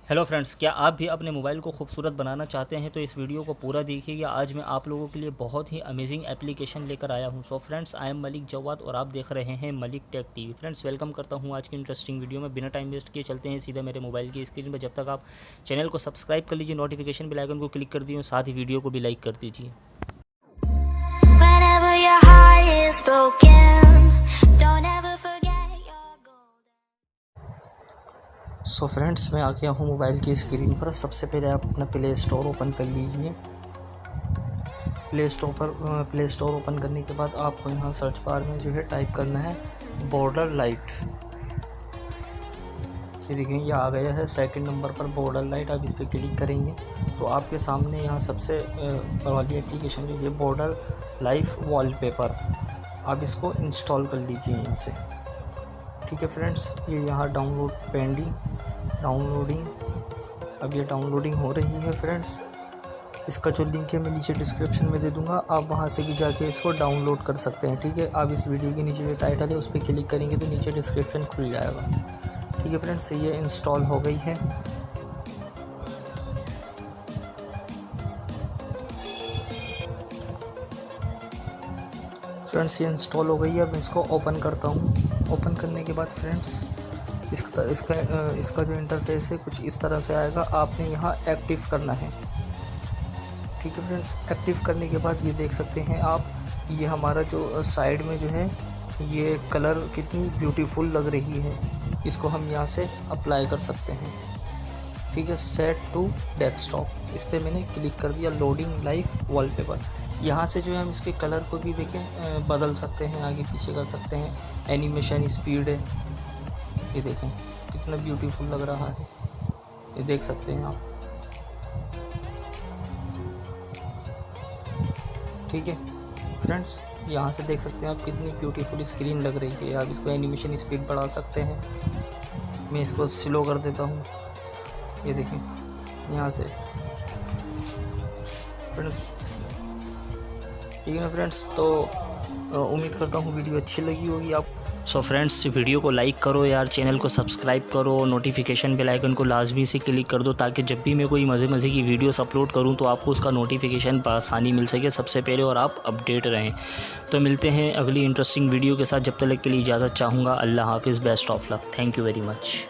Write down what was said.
Hello friends, क्या आप भी अपने मोबाइल को खूबसूरत बनाना चाहते हैं तो इस वीडियो को पूरा देखिएगा। आज मैं आप लोगों के लिए बहुत ही अमेजिंग एप्लीकेशन लेकर आया हूं। So friends, I am Malik Jawad और आप देख रहे हैं Malik tech TV. Friends, welcome करता हूं आज की इंटरेस्टिंग वीडियो में। बिना टाइम वेस्ट किए चलते हैं सीधे मेरे मोबाइल की स्क्रीन पर। जब तक आप चैनल को सब्सक्राइब कर लीजिए, नोटिफिकेशन बेल आइकन को क्लिक कर दीजिए, साथ ही वीडियो को भी लाइक कर दीजिए। Whenever your heart is broken, don't ever forget your golden. So friends, मैं आ गया हूँ मोबाइल की स्क्रीन पर। सबसे पहले आप अपना प्ले स्टोर ओपन कर लीजिए। प्ले स्टोर ओपन करने के बाद आपको यहाँ सर्च बार में जो है टाइप करना है बॉर्डर लाइट। ये देखिए, ये आ गया है सेकंड नंबर पर बॉर्डर लाइट। आप इस पर क्लिक करेंगे तो आपके सामने यहाँ सबसे वाली एप्लीकेशन जो है बॉर्डर लाइफ वॉलपेपर। आप इसको इंस्टॉल कर लीजिए यहाँ से। ठीक है फ्रेंड्स, ये यहाँ डाउनलोडिंग। अब ये डाउनलोडिंग हो रही है फ्रेंड्स। इसका जो लिंक है मैं नीचे डिस्क्रिप्शन में दे दूँगा, आप वहाँ से भी जाके इसको डाउनलोड कर सकते हैं। ठीक है, आप इस वीडियो के नीचे जो टाइटल है उस पर क्लिक करेंगे तो नीचे डिस्क्रिप्शन खुल जाएगा। ठीक है फ्रेंड्स, ये इंस्टॉल हो गई है। फ्रेंड्स, ये इंस्टॉल हो गई है। अब मैं इसको ओपन करता हूँ। ओपन करने के बाद फ्रेंड्स इसका जो इंटरफेस है कुछ इस तरह से आएगा। आपने यहाँ एक्टिव करना है। ठीक है फ्रेंड्स, एक्टिव करने के बाद ये देख सकते हैं आप, ये हमारा जो साइड में जो है ये कलर कितनी ब्यूटीफुल लग रही है। इसको हम यहाँ से अप्लाई कर सकते हैं। ठीक है, सेट टू डेस्कटॉप, इस पर मैंने क्लिक कर दिया। लोडिंग लाइफ वॉलपेपर, यहाँ से जो है हम इसके कलर को भी देखें बदल सकते हैं, आगे पीछे कर सकते हैं। एनिमेशन स्पीड है, ये देखें कितना ब्यूटीफुल लग रहा है, ये देख सकते हैं आप। ठीक है फ्रेंड्स, यहाँ से देख सकते हैं आप कितनी ब्यूटीफुल स्क्रीन लग रही है। आप इसको एनिमेशन स्पीड बढ़ा सकते हैं। मैं इसको स्लो कर देता हूँ, ये देखें यहाँ से फ्रेंड्स। ठीक है ना फ्रेंड्स, तो उम्मीद करता हूँ वीडियो अच्छी लगी होगी आप। सो फ्रेंड्स, वीडियो को लाइक करो यार, चैनल को सब्सक्राइब करो, नोटिफिकेशन बेल आइकन को लाजमी से क्लिक कर दो ताकि जब भी मैं कोई मज़े की वीडियोस अपलोड करूं तो आपको उसका नोटिफिकेशन आसानी मिल सके सबसे पहले और आप अपडेट रहें। तो मिलते हैं अगली इंटरेस्टिंग वीडियो के साथ। जब तक के लिए इजाज़त चाहूँगा। अल्लाह हाफिज़, best of luck, thank you very much.